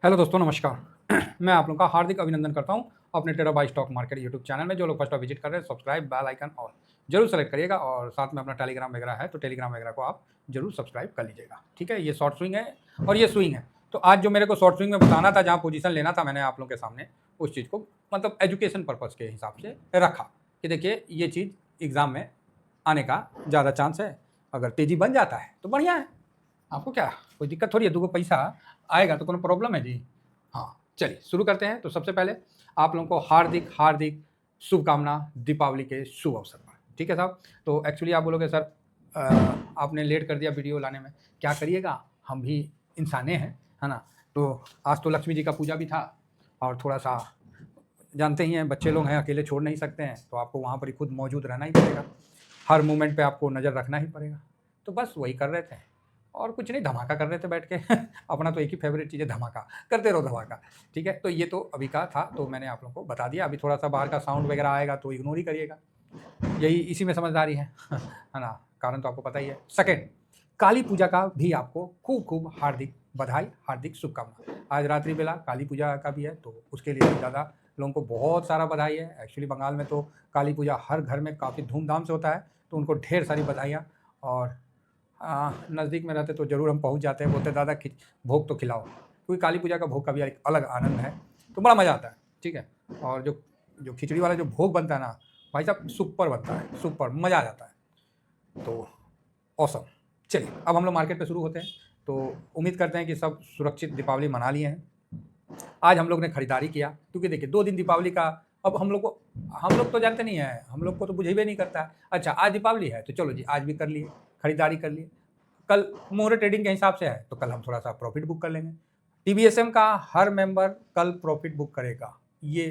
Hello दोस्तों, नमस्कार। मैं आप लोगों का हार्दिक अभिनंदन करता हूं अपने trader by stock market YouTube channel में। जो लोग फर्स्ट टाइम विजिट कर रहे हैं, सब्सक्राइब बेल आइकन और जरूर सेलेक्ट करिएगा, और साथ में अपना टेलीग्राम वगैरह है तो टेलीग्राम वगैरह को आप जरूर सब्सक्राइब कर लीजिएगा। ठीक है, ये शॉर्ट स्विंग है और ये स्विंग है। तो आज जो मेरे को शॉर्ट स्विंग में बताना था, जहाँ पोजीशन लेना था, मैंने आप लोगों के सामने उस चीज़ को मतलब एजुकेशन पर्पज़ के हिसाब से रखा कि देखिए ये चीज़ एग्ज़ाम में आने का ज़्यादा चांस है। अगर तेज़ी बन जाता है तो बढ़िया है, आपको क्या कोई दिक्कत थोड़ी है, 2 गो पैसा आएगा तो कोनो प्रॉब्लम है जी। हाँ, चलिए शुरू करते हैं। तो सबसे पहले आप लोगों को हार्दिक हार्दिक शुभकामना दीपावली के शुभ अवसर पर। ठीक है साहब। तो एक्चुअली आप बोलोगे सर आपने लेट कर दिया वीडियो लाने में, क्या करिएगा, हम भी इंसाने हैं, है ना। तो आज तो लक्ष्मी जी का पूजा भी था और थोड़ा सा जानते ही हैं, बच्चे लोग हैं, अकेले छोड़ नहीं सकते हैं, तो आपको वहाँ पर ही खुद मौजूद रहना ही पड़ेगा, हर मोमेंट पे आपको नज़र रखना ही पड़ेगा। तो बस वही कर रहे थे और कुछ नहीं, धमाका कर रहे थे बैठ के। अपना तो एक ही फेवरेट चीज़ है, धमाका करते रहो धमाका। ठीक है, तो ये तो अभी का था, तो मैंने आप लोगों को बता दिया। अभी थोड़ा सा बाहर का साउंड वगैरह आएगा तो इग्नोर ही करिएगा, यही इसी में समझदारी है। है ना, कारण तो आपको पता ही है। सेकेंड, काली पूजा का भी आपको खूब खूब हार्दिक बधाई, हार्दिक शुभकामना। आज रात्रि बेला काली पूजा का भी है, तो उसके लिए ज़्यादा लोगों को बहुत सारा बधाई है। एक्चुअली बंगाल में तो काली पूजा हर घर में काफ़ी धूमधाम से होता है, तो उनको ढेर सारी बधाइयाँ। और नज़दीक में रहते तो ज़रूर हम पहुंच जाते हैं, बोलते दादा भोग तो खिलाओ, क्योंकि काली पूजा का भोग का भी एक अलग आनंद है, तो बड़ा मज़ा आता है। ठीक है, और जो जो खिचड़ी वाला जो भोग बनता है ना भाई साहब, सुपर बनता है, सुपर मज़ा आ जाता है। तो औसम। चलिए अब हम लोग मार्केट पे शुरू होते हैं। तो उम्मीद करते हैं कि सब सुरक्षित दीपावली मना लिए हैं। आज हम लोग ने खरीदारी किया, क्योंकि देखिए 2 दिन दीपावली का, अब हम लोग तो जानते नहीं है, हम लोग को तो बुझेबे नहीं करता है। अच्छा आज दीपावली है तो चलो जी आज भी कर लिए, खरीदारी कर लिए। कल मोहर ट्रेडिंग के हिसाब से है तो कल हम थोड़ा सा प्रॉफिट बुक कर लेंगे। टीबीएसएम का हर मेंबर कल प्रॉफिट बुक करेगा, ये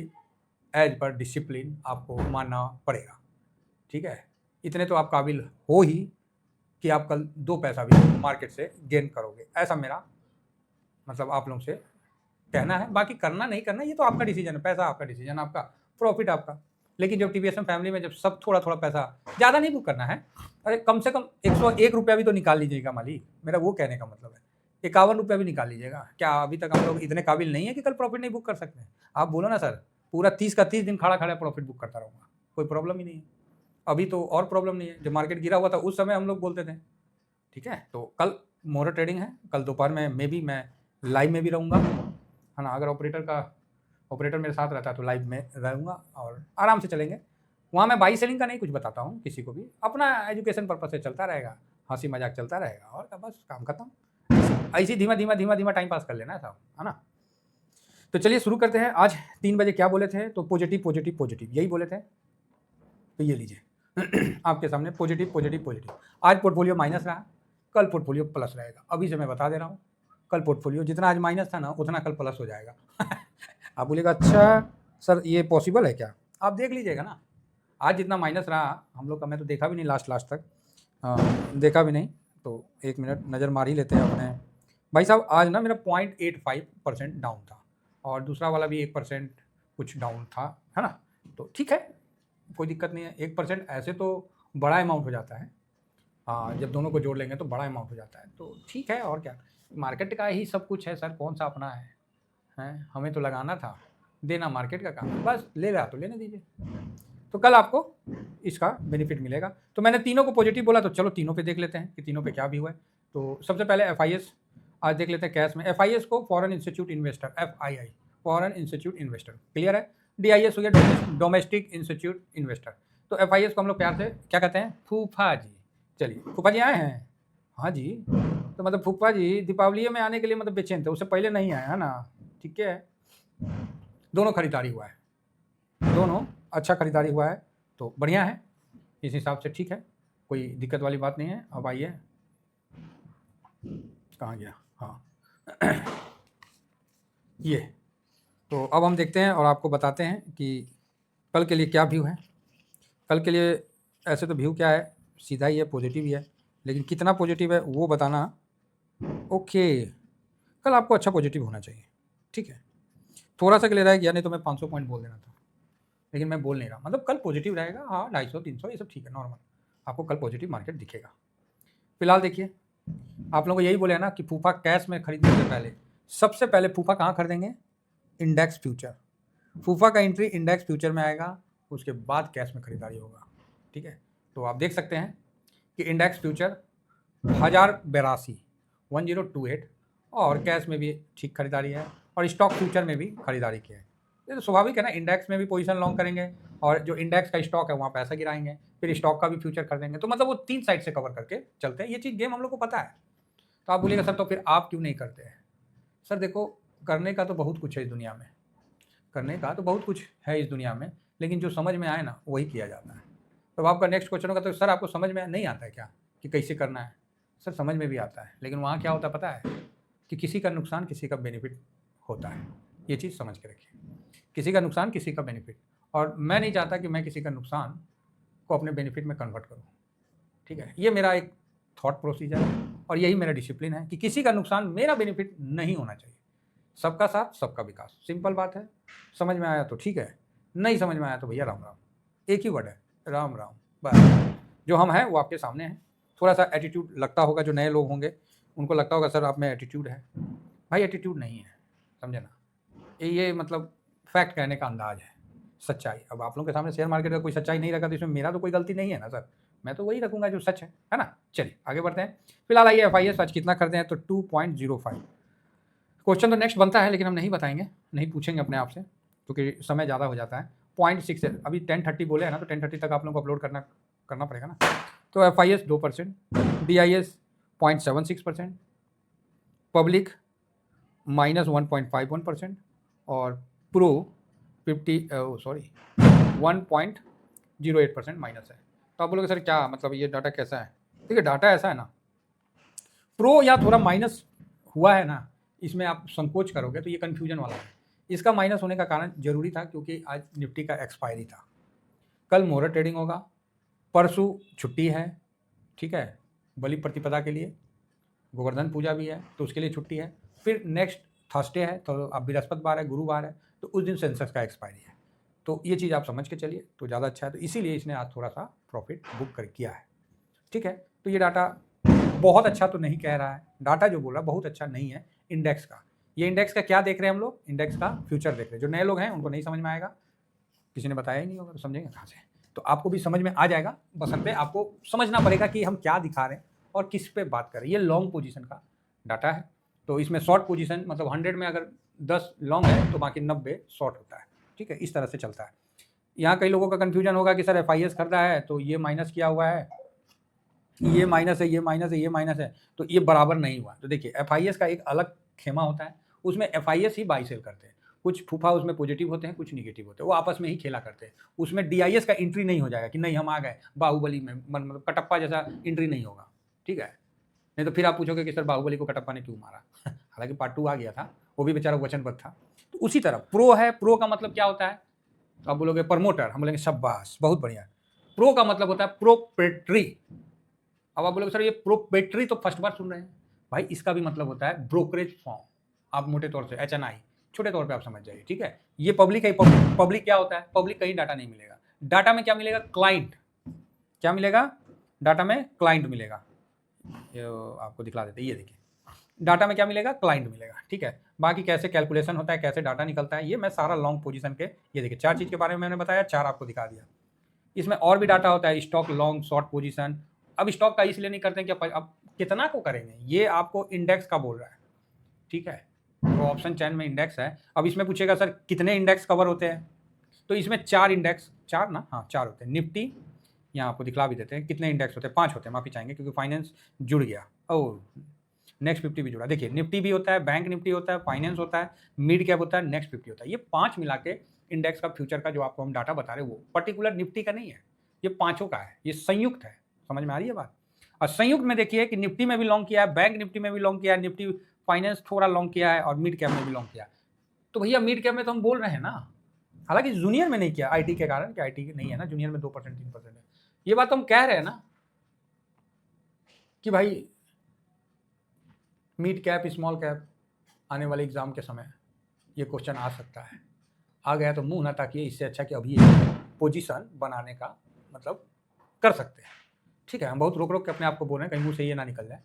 एज पर डिसिप्लिन आपको मानना पड़ेगा। ठीक है, इतने तो आप काबिल हो ही कि आप कल 2 पैसा भी मार्केट से गेन करोगे, ऐसा मेरा मतलब आप लोगों से कहना है। बाकी करना नहीं करना ये तो आपका डिसीजन है, पैसा आपका डिसीजन, आपका प्रॉफिट आपका। लेकिन जब टीवीएसएम फैमिली में जब सब थोड़ा थोड़ा पैसा, ज़्यादा नहीं बुक करना है, अरे कम से कम 101 रुपया भी तो निकाल लीजिएगा मालिक, मेरा वो कहने का मतलब है। 51 रुपया भी निकाल लीजिएगा। क्या अभी तक हम लोग इतने काबिल नहीं है कि कल प्रॉफिट नहीं बुक कर सकते हैं? आप बोलो ना सर, पूरा 30 का 30 दिन खड़ा खड़ा प्रॉफिट बुक करता रहूँगा, कोई प्रॉब्लम ही नहीं है। अभी तो और प्रॉब्लम नहीं है, जब मार्केट गिरा हुआ था उस समय हम लोग बोलते थे। ठीक है, तो कल मोहर ट्रेडिंग है, कल दोपहर में मे बी मैं लाइव में भी रहूँगा, है ना। अगर ऑपरेटर मेरे साथ रहता है तो लाइव में रहूँगा और आराम से चलेंगे। वहाँ मैं बाई सेलिंग का नहीं कुछ बताता हूँ किसी को भी, अपना एजुकेशन पर्पज से चलता रहेगा, हंसी मजाक चलता रहेगा, और क्या, बस काम खत्म। ऐसे धीमा धीमा धीमा धीमा टाइम पास कर लेना है साहब, है ना। तो चलिए शुरू करते हैं। आज 3 बजे क्या बोले थे, तो पॉजिटिव पॉजिटिव पॉजिटिव यही बोले थे। तो ये लीजिए आपके सामने पॉजिटिव पॉजिटिव पॉजिटिव। आज पोर्टफोलियो माइनस रहा, कल पोर्टफोलियो प्लस रहेगा, अभी से मैं बता दे रहा हूँ। कल पोर्टफोलियो जितना आज माइनस था ना उतना कल प्लस हो जाएगा। आप बोलिएगा अच्छा सर ये पॉसिबल है क्या, आप देख लीजिएगा ना। आज जितना माइनस रहा हम लोग का, मैं तो देखा भी नहीं लास्ट तक, देखा भी नहीं। तो 1 मिनट नज़र मार ही लेते हैं अपने भाई साहब। आज ना मेरा 0.85% डाउन था, और दूसरा वाला भी 1% कुछ डाउन था, है ना। तो ठीक है, कोई दिक्कत नहीं है। 1% ऐसे तो बड़ा अमाउंट हो जाता है, जब दोनों को जोड़ लेंगे तो बड़ा अमाउंट हो जाता है, तो ठीक है। और क्या, मार्केट का ही सब कुछ है सर, कौन सा अपना है, हैं? हमें तो लगाना था, देना मार्केट का काम है, बस ले रहा तो लेने दीजिए। तो कल आपको इसका बेनिफिट मिलेगा। तो मैंने तीनों को पॉजिटिव बोला, तो चलो तीनों पे देख लेते हैं कि तीनों पे क्या भी हुआ है। तो सबसे पहले एफआईएस आज देख लेते हैं कैश में। एफआईएस को foreign institute investor, FII foreign institute investor, clear है। डीआईएस हो गया डोमेस्टिक इंस्टीट्यूट इन्वेस्टर। तो एफआईएस को हम लोग प्यार से क्या कहते हैं, फूफा जी। चलिए फूफा जी आए हैं, हाँ जी। तो मतलब फूफा जी दीपावली में आने के लिए मतलब बेचैन थे, उससे पहले नहीं आए, है ना। ठीक है, दोनों खरीदारी हुआ है, दोनों अच्छा खरीदारी हुआ है, तो बढ़िया है, इस हिसाब से ठीक है, कोई दिक्कत वाली बात नहीं है। अब आइए, कहाँ गया, हाँ ये। तो अब हम देखते हैं और आपको बताते हैं कि कल के लिए क्या व्यू है। कल के लिए ऐसे तो व्यू क्या है, सीधा ही है, पॉजिटिव ही है, लेकिन कितना पॉजिटिव है वो बताना। ओके, कल आपको अच्छा पॉजिटिव होना चाहिए, ठीक है। थोड़ा सा क्लियर है या नहीं तो मैं 500 पॉइंट बोल देना था, लेकिन मैं बोल नहीं रहा। मतलब कल पॉजिटिव रहेगा, हाँ 250 300 ये सब ठीक है, नॉर्मल, आपको कल पॉजिटिव मार्केट दिखेगा। फिलहाल देखिए, आप लोगों को यही बोले हैं ना कि फूफा कैश में खरीदने से पहले सबसे पहले फूफा कहाँ खरीदेंगे? Index future. फूफा का एंट्री इंडेक्स फ्यूचर में आएगा, उसके बाद कैश में खरीदारी होगा। ठीक है, तो आप देख सकते हैं कि इंडेक्स फ्यूचर 1082 और कैश में भी ठीक खरीदारी है और स्टॉक फ्यूचर में भी खरीदारी की है। ये तो स्वाभाविक है ना, इंडेक्स में भी पोजीशन लॉन्ग करेंगे और जो इंडेक्स का स्टॉक है वहाँ पैसा गिराएंगे, फिर स्टॉक का भी फ्यूचर खरीदेंगे, तो मतलब वो 3 साइड से कवर करके चलते हैं। ये चीज़ गेम हम लोग को पता है। तो आप बोलिएगा सर तो फिर आप क्यों नहीं करते हैं? सर देखो, करने का तो बहुत कुछ है इस दुनिया में, करने का तो बहुत कुछ है इस दुनिया में, लेकिन जो समझ में आए ना वही किया जाता है। तो आपका नेक्स्ट क्वेश्चन होगा तो सर आपको समझ में नहीं आता है क्या कि कैसे करना है? सर समझ में भी आता है, लेकिन वहाँ क्या होता है पता है कि किसी का नुकसान किसी का बेनिफिट होता है। ये चीज़ समझ के रखिए, किसी का नुकसान किसी का बेनिफिट, और मैं नहीं चाहता कि मैं किसी का नुकसान को अपने बेनिफिट में कन्वर्ट करूँ। ठीक है, ये मेरा एक थॉट प्रोसीजर है और यही मेरा डिसिप्लिन है कि किसी का नुकसान मेरा बेनिफिट नहीं होना चाहिए। सबका साथ सबका विकास, सिंपल बात है। समझ में आया तो ठीक है, नहीं समझ में आया तो भैया राम राम, एक ही वर्ड है, राम राम। बस जो हम हैं वो आपके सामने हैं। थोड़ा सा एटीट्यूड लगता होगा, जो नए लोग होंगे उनको लगता होगा सर आप में एटीट्यूड है। भाई एटीट्यूड नहीं है, समझे ना, ये मतलब फैक्ट कहने का अंदाज है, सच्चाई। अब आप लोगों के सामने शेयर मार्केट का कोई सच्चाई नहीं रखा तो इसमें मेरा तो कोई गलती नहीं है ना सर, मैं तो वही रखूंगा जो सच है ना। चलिए आगे बढ़ते हैं। फिलहाल आइए FIS आज कितना खरीदे हैं तो 2.05। क्वेश्चन तो नेक्स्ट बनता है लेकिन हम नहीं बताएंगे, नहीं पूछेंगे अपने आप से क्योंकि समय ज़्यादा हो जाता है। 0.6 है, अभी 10:30 बोले हैं ना, तो 10:30 तक आप लोगों को अपलोड करना पड़ेगा ना। तो FIS 2%, DIS 0.76%, पब्लिक -1.51% और प्रो 1.08% माइनस है। तो आप बोलोगे सर क्या मतलब ये डाटा कैसा है? देखिए डाटा ऐसा है ना, प्रो या थोड़ा माइनस हुआ है ना, इसमें आप संकोच करोगे तो ये कन्फ्यूजन वाला है। इसका माइनस होने का कारण जरूरी था क्योंकि आज निफ्टी का एक्सपायरी था, कल मुहूर्त ट्रेडिंग होगा, परसों छुट्टी है, ठीक है, बलि प्रतिपदा के लिए, गोवर्धन पूजा भी है तो उसके लिए छुट्टी है, फिर नेक्स्ट थर्सडे है तो अब बृहस्पतिवार है, गुरुवार है, तो उस दिन सेंसेक्स का एक्सपायरी है। तो ये चीज़ आप समझ के चलिए तो ज़्यादा अच्छा है, तो इसीलिए इसने आज थोड़ा सा प्रॉफिट बुक कर किया है। ठीक है, तो ये डाटा बहुत अच्छा तो नहीं कह रहा है, डाटा जो बोल रहा है बहुत अच्छा नहीं है इंडेक्स का। ये इंडेक्स का क्या देख रहे हैं हम लोग? इंडेक्स का फ्यूचर देख रहे हैं। जो नए लोग हैं उनको नहीं समझ में आएगा, किसी ने बताया ही नहीं होगा तो समझेंगे कहाँ से? तो आपको भी समझ में आ जाएगा, बशर्ते आपको समझना पड़ेगा कि हम क्या दिखा रहे हैं और किस पे बात कर रहे हैं। ये लॉन्ग पोजीशन का डाटा है, तो इसमें शॉर्ट पोजीशन मतलब 100 में अगर 10 लॉन्ग है तो बाकी 90 शॉर्ट होता है। ठीक है, इस तरह से चलता है। यहाँ कई लोगों का कन्फ्यूजन होगा कि सर FIS खरीदा है तो ये माइनस किया हुआ है, ये माइनस है, ये माइनस है, ये माइनस है, तो ये बराबर नहीं हुआ। तो देखिए FIS का एक अलग खेमा होता है, उसमें FIS ही बाई सेल करते हैं। कुछ फूफा उसमें पॉजिटिव होते हैं, कुछ निगेटिव होते हैं, वो आपस में ही खेला करते हैं। उसमें DIS का एंट्री नहीं हो जाएगा कि नहीं हम आ गए बाहुबली में, मतलब कटप्पा जैसा एंट्री नहीं होगा। ठीक है, नहीं तो फिर आप पूछोगे कि सर बाहुबली को कटप्पा ने क्यों मारा? हालांकि पार्ट 2 आ गया था, वो भी बेचारा वचनबद्ध था। तो उसी तरह प्रो है, प्रो का मतलब क्या होता है? तो आप बोलोगे प्रमोटर, हम बोलेंगे शाबाश बहुत बढ़िया। प्रो का मतलब होता है प्रोप्रेटरी। अब आप बोलोगे सर ये प्रोप्रेटरी तो फर्स्ट बार सुन रहे हैं। भाई इसका भी मतलब होता है ब्रोकरेज फॉर्म। आप मोटे तौर से HNI, छोटे तौर पे आप समझ जाइए। ठीक है, ये पब्लिक है। पब्लिक क्या होता है? पब्लिक कहीं डाटा नहीं मिलेगा। डाटा में क्या मिलेगा? क्लाइंट। क्या मिलेगा? डाटा में क्लाइंट मिलेगा। ये आपको दिखला देते हैं, ये देखिए डाटा में क्या मिलेगा? क्लाइंट मिलेगा। ठीक है, बाकी कैसे कैलकुलेशन होता है, कैसे डाटा निकलता है, ये मैं सारा लॉन्ग पोजीशन के, ये देखिए 4 चीज़ के बारे में मैंने बताया, 4 आपको दिखा दिया। इसमें और भी डाटा होता है, स्टॉक लॉन्ग शॉर्ट पोजीशन। अब स्टॉक का इसलिए नहीं करते हैं कि अब कितना को करेंगे, ये आपको इंडेक्स का बोल रहा है। ठीक है, तो ऑप्शन चैन में इंडेक्स है। अब इसमें पूछेगा सर कितने इंडेक्स कवर होते हैं, तो इसमें 4 इंडेक्स, 4 ना, हाँ 4 होते हैं। निफ्टी, यहाँ आपको दिखला भी देते हैं कितने इंडेक्स होते हैं, 5 होते हैं, माफी चाहेंगे क्योंकि फाइनेंस जुड़ गया। ओ नेक्स्ट 50 भी जुड़ा। देखिए निफ्टी भी होता है, बैंक निफ्टी होता है, फाइनेंस होता है, मिड कैप होता है, नेक्स्ट 50 होता है। ये 5 मिला के इंडेक्स का फ्यूचर का जो आपको हम डाटा बता रहे हैं वो पर्टिकुलर निफ्टी का नहीं है, ये पांचों का है, ये संयुक्त है। समझ में आ रही है बात? और संयुक्त में देखिए कि निफ्टी में भी लॉन्ग किया है, बैंक निफ्टी में भी लॉन्ग किया है, निफ्टी फाइनेंस थोड़ा लॉन्ग किया है और मिड कैप में भी लॉन्ग किया है। तो भैया मिड कैप में तो हम बोल रहे हैं ना, हालांकि जूनियर में नहीं किया IT के कारण, कि IT नहीं है ना, जूनियर में 2% 3% है। ये बात हम कह रहे हैं ना कि भाई मिड कैप स्मॉल कैप आने वाले एग्जाम के समय ये क्वेश्चन आ सकता है। आ गया तो मुंह ना ताकिए, इससे अच्छा कि अभी पोजीशन बनाने का मतलब कर सकते हैं। ठीक है, हम बहुत रोक रोक के अपने आप को बोल रहे हैं, कहीं मुंह से ये ना निकल जाए।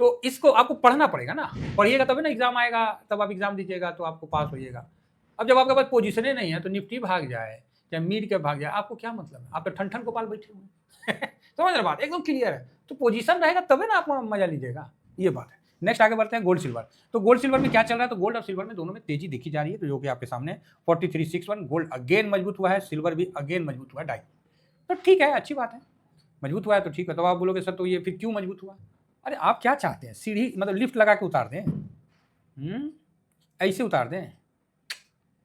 तो इसको आपको पढ़ना पड़ेगा ना, पढ़िएगा तभी ना एग्जाम आएगा, तब आप एग्जाम दीजिएगा तो आपको पास होइएगा। अब जब आपके पास पोजीशन ही नहीं है तो निफ्टी भाग जाए या मिड कैप भाग जाए, आपको क्या मतलब है? आप तो ठन ठन गोपाल बैठे हुए हैं। समझ रहे बात, एकदम क्लियर है। तो पोजीशन रहेगा तभी ना आप मजा लीजिएगा, ये बात है। नेक्स्ट आगे बढ़ते हैं गोल्ड सिल्वर। तो गोल्ड सिल्वर में क्या चल रहा है? तो गोल्ड और सिल्वर में दोनों में तेजी देखी जा रही है, तो जो कि आपके सामने 4361 गोल्ड अगेन मजबूत हुआ है, सिल्वर भी अगेन मजबूत हुआ है डाई। तो ठीक है, अच्छी बात है, मजबूत हुआ है तो ठीक है। तो आप बोलोगे सर तो ये फिर क्यों मजबूत हुआ? अरे आप क्या चाहते हैं? सीढ़ी मतलब लिफ्ट लगा के उतार दें? ऐसे उतार दें?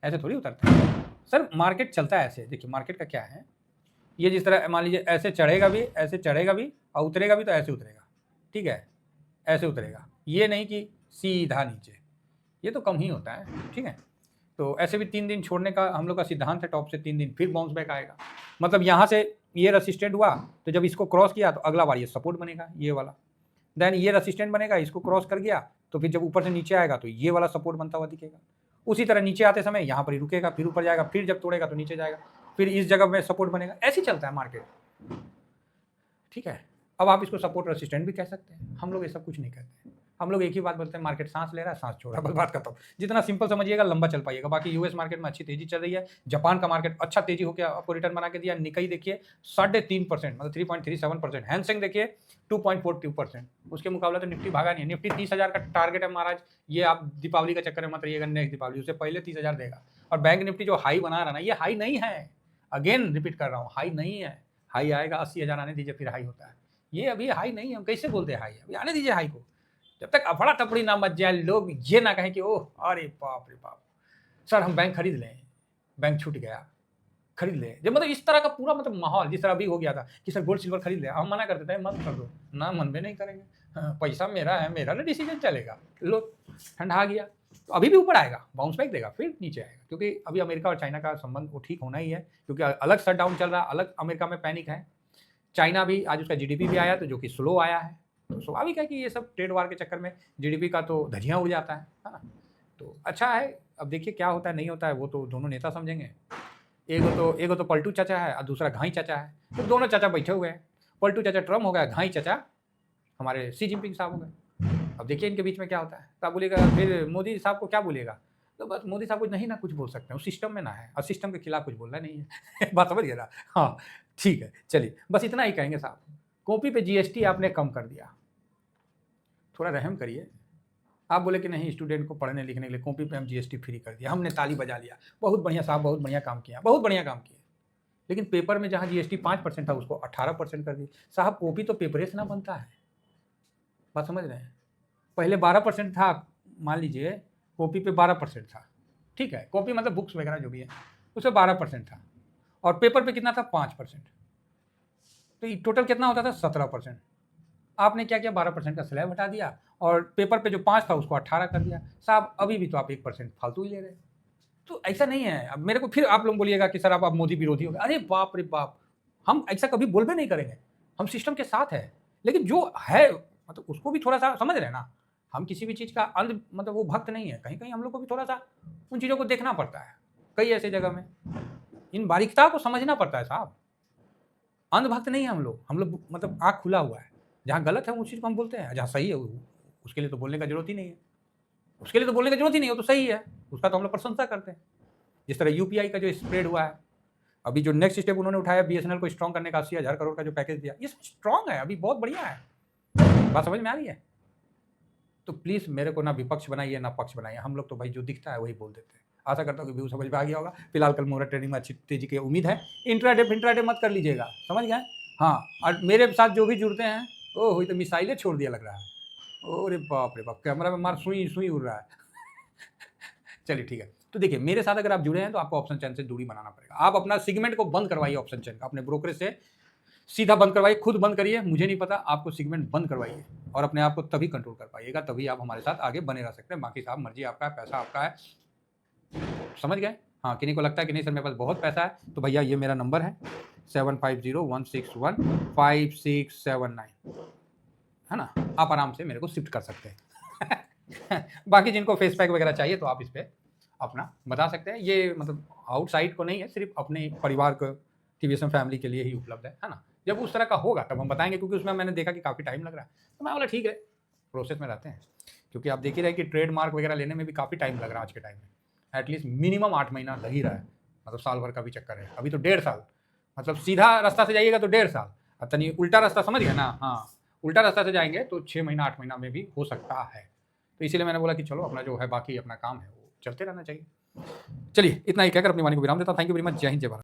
ऐसे थोड़ी उतरते हैं सर। मार्केट चलता है ऐसे। देखिए मार्केट का क्या है, ये जिस तरह मान लीजिए ऐसे चढ़ेगा भी, ऐसे चढ़ेगा भी और उतरेगा भी, तो ऐसे उतरेगा, ठीक है, ऐसे उतरेगा। ये नहीं कि सीधा नीचे, ये तो कम ही होता है, ठीक है। तो ऐसे भी 3 दिन छोड़ने का हम लोग का सिद्धांत है, टॉप से 3 दिन फिर बाउंस बैक आएगा। मतलब यहाँ से ये रेसिस्टेंट हुआ तो जब इसको क्रॉस किया तो अगला बार ये सपोर्ट बनेगा, ये वाला। देन ये रेसिस्टेंट बनेगा, इसको क्रॉस कर गया तो फिर जब ऊपर से नीचे आएगा तो ये वाला सपोर्ट बनता हुआ दिखेगा। उसी तरह नीचे आते समय यहाँ पर ही रुकेगा, फिर ऊपर जाएगा, फिर जब तोड़ेगा तो नीचे जाएगा, फिर इस जगह में सपोर्ट बनेगा। ऐसे ही चलता है मार्केट, ठीक है। अब आप इसको सपोर्ट रेसिस्टेंट भी कह सकते हैं, हम लोग ये सब कुछ नहीं कहते हैं। हम लोग एक ही बात बोलते हैं, मार्केट सांस ले रहा है, सांस छोड़ रहा है, बस बात करता हूँ। जितना सिंपल समझिएगा लंबा चल पाइएगा। बाकी यूएस मार्केट में अच्छी तेजी चल रही है, जापान का मार्केट अच्छा तेजी होकर आपको रिटर्न बना के दिया। निकाई देखिए 3.5% मतलब 3.37%, हैंसेंग देखिए 2.42%। उसके मुकाबले तो निफ्टी भागा नहीं है। निफ्टी 30,000 का टारगेट है महाराज, ये आप दीपावली के चक्कर में मत रहिएगा, नेक्स्ट दीपावली उससे पहले 30,000 देगा। और बैंक निफ्टी जो हाई बना रहा है ना, ये हाई नहीं है, अगेन रिपीट कर रहा हूँ, हाई नहीं है। हाई आएगा 80,000 आने दीजिए फिर हाई होता है, ये अभी हाई नहीं है। हम कैसे बोलते हैं हाई है? अभी आने दीजिए हाई को, जब तक अफड़ा तफड़ी ना मच जाए, लोग ये ना कहें कि ओह अरे बाप रे बाप सर हम बैंक खरीद लें, बैंक छूट गया, खरीद ले। जब मतलब इस तरह का पूरा मतलब माहौल जिस तरह अभी हो गया था कि सर गोल्ड सिल्वर खरीद ले, हम मना कर देते हैं मत कर दो ना, मन में नहीं करेंगे। हाँ, पैसा मेरा है, मेरा ना डिसीजन चलेगा। लो ठंडा गया तो अभी भी ऊपर आएगा, बाउंस बैक देगा, फिर नीचे आएगा, क्योंकि अभी अमेरिका और चाइना का संबंध वो ठीक होना ही है, क्योंकि अलग शटडाउन चल रहा है, अलग अमेरिका में पैनिक है। चाइना भी आज उसका जीडीपी भी आया तो जो कि स्लो आया है, तो स्वाभाविक है कि ये सब ट्रेड वार के चक्कर में जीडीपी का तो धजियां उड़ जाता है ना। तो अच्छा है, अब देखिए क्या होता है नहीं होता है, वो तो दोनों नेता समझेंगे। एक तो पलटू चाचा है और दूसरा घाई चाचा है, तो दोनों चाचा बैठे हुए हैं। पलटू चाचा ट्रम्प हो गया, घाई चाचा हमारे शी जिनपिंग साहब हो गए। अब देखिए इनके बीच में क्या होता है। तो आप बोलिएगा फिर मोदी साहब को क्या बोलिएगा? तो बस मोदी साहब को नहीं ना कुछ बोल सकते हैं, उस सिस्टम में ना है और सिस्टम के खिलाफ कुछ बोलना नहीं है। बात समझ गया ना? हाँ ठीक है, चलिए बस इतना ही कहेंगे साहब। कॉपी पे जीएसटी आपने कम कर दिया, थोड़ा रहम करिए। आप बोले कि नहीं स्टूडेंट को पढ़ने लिखने के लिए कॉपी पे हम जीएसटी फ्री कर दिया, हमने ताली बजा लिया, बहुत बढ़िया साहब, बहुत बढ़िया काम किया, बहुत बढ़िया काम किया। लेकिन पेपर में जहाँ जीएसटी 5% था उसको 18% कर दी। साहब कॉपी तो पेपरे से ना बनता है, बात समझ रहे हैं? पहले 12% था, मान लीजिए कॉपी पे 12% था, ठीक है, कॉपी मतलब बुक्स वगैरह जो भी है उसमें 12% था, और पेपर पे कितना था? 5%। तो टोटल कितना होता था? 17%। आपने क्या किया? 12% का स्लैब हटा दिया और पेपर पे जो 5 था उसको 18 कर दिया। साहब अभी भी तो आप 1% फालतू ही ले रहे हैं। तो ऐसा नहीं है। अब मेरे को फिर आप लोग बोलिएगा कि सर आप मोदी विरोधी हो गए। अरे बाप रे बाप, हम ऐसा कभी बोल भी नहीं करेंगे, हम सिस्टम के साथ है। लेकिन जो है मतलब उसको भी थोड़ा सा समझ रहे हैं ना, हम किसी भी चीज़ का अंध मतलब वो भक्त नहीं है। कहीं कहीं हम लोग को भी थोड़ा सा उन चीज़ों को देखना पड़ता है, कई ऐसे जगह में इन बारीकता को समझना पड़ता है साहब। अंधभक्त नहीं है हम लोग मतलब आँख खुला हुआ है। जहाँ गलत है उस चीज़ को हम बोलते हैं, जहाँ सही है उसके लिए तो बोलने का जरूरत ही नहीं है। उसके लिए तो बोलने की जरूरत ही नहीं है, वो तो सही है, उसका तो हम लोग प्रशंसा करते हैं। जिस तरह यूपीआई का जो स्प्रेड हुआ है, अभी जो नेक्स्ट स्टेप उन्होंने उठाया बीएसएनएल को स्ट्रॉन्ग करने का 80,000 करोड़ का जो पैकेज दिया, ये सब स्ट्रॉन्ग है, अभी बहुत बढ़िया है। बात समझ में आ रही है? तो प्लीज़ मेरे को ना विपक्ष बनाइए ना पक्ष बनाइए, हम लोग तो भाई जो दिखता है वही बोल देते हैं। आशा करता हूँ कि व्यू समझ में आ गया होगा। फिलहाल कल मोहरा ट्रेडिंग में अच्छी तेजी की उम्मीद है। इंट्राडे मत कर लीजिएगा, समझ गए? हाँ, और मेरे साथ जो भी जुड़ते हैं, ओ हुई तो मिसाइलें छोड़ दिया लग रहा है। अरे बाप रे बाप, कैमरा में मार सुई सुई उड़ रहा है। चलिए ठीक है। तो देखिए मेरे साथ अगर आप जुड़े हैं तो आपको ऑप्शन चैन से दूरी बनाना पड़ेगा। आप अपना सेगमेंट को बंद करवाइए, ऑप्शन चैन का अपने ब्रोकरेज से सीधा बंद करवाइए, खुद बंद करिए, मुझे नहीं पता, आपको सेगमेंट बंद करवाइए और अपने आप को तभी कंट्रोल कर पाइएगा, तभी आप हमारे साथ आगे बने रह सकते हैं। बाकी साहब मर्जी आपका है, पैसा आपका है, समझ गए? हाँ, किन्हीं को लगता है कि नहीं सर मेरे पास बहुत पैसा है, तो भैया ये मेरा नंबर है 7501615679, है ना? आप आराम से मेरे को शिफ्ट कर सकते हैं। बाकी जिनको फेस पैक वगैरह चाहिए तो आप इस पर अपना बता सकते हैं। ये मतलब आउटसाइड को नहीं है, सिर्फ अपने परिवार को टीवीएसएम फैमिली के लिए ही उपलब्ध है ना? जब उस तरह का होगा तब हम बताएंगे, क्योंकि उसमें मैंने देखा कि काफ़ी टाइम लग रहा है, तो मैं बोला ठीक है प्रोसेस में रहते हैं, क्योंकि आप देख ही रहे कि ट्रेडमार्क वगैरह लेने में भी काफ़ी टाइम लग रहा है आज के टाइम में। एटलीस्ट मिनिमम 8 महीना लग ही रहा है, मतलब साल भर का भी चक्कर है। अभी तो 1.5 साल, मतलब सीधा रास्ता से जाइएगा तो 1.5 साल, अब तनी उल्टा रास्ता समझ गए ना, हाँ, उल्टा रास्ता से जाएंगे तो 6 महीना 8 महीना में भी हो सकता है। तो इसीलिए मैंने बोला कि चलो अपना जो है बाकी अपना काम है वो चलते रहना चाहिए। चलिए इतना ही कहकर अपनी वाणी को विराम देता हूं। Thank you very much. जय हिंद, जय भारत।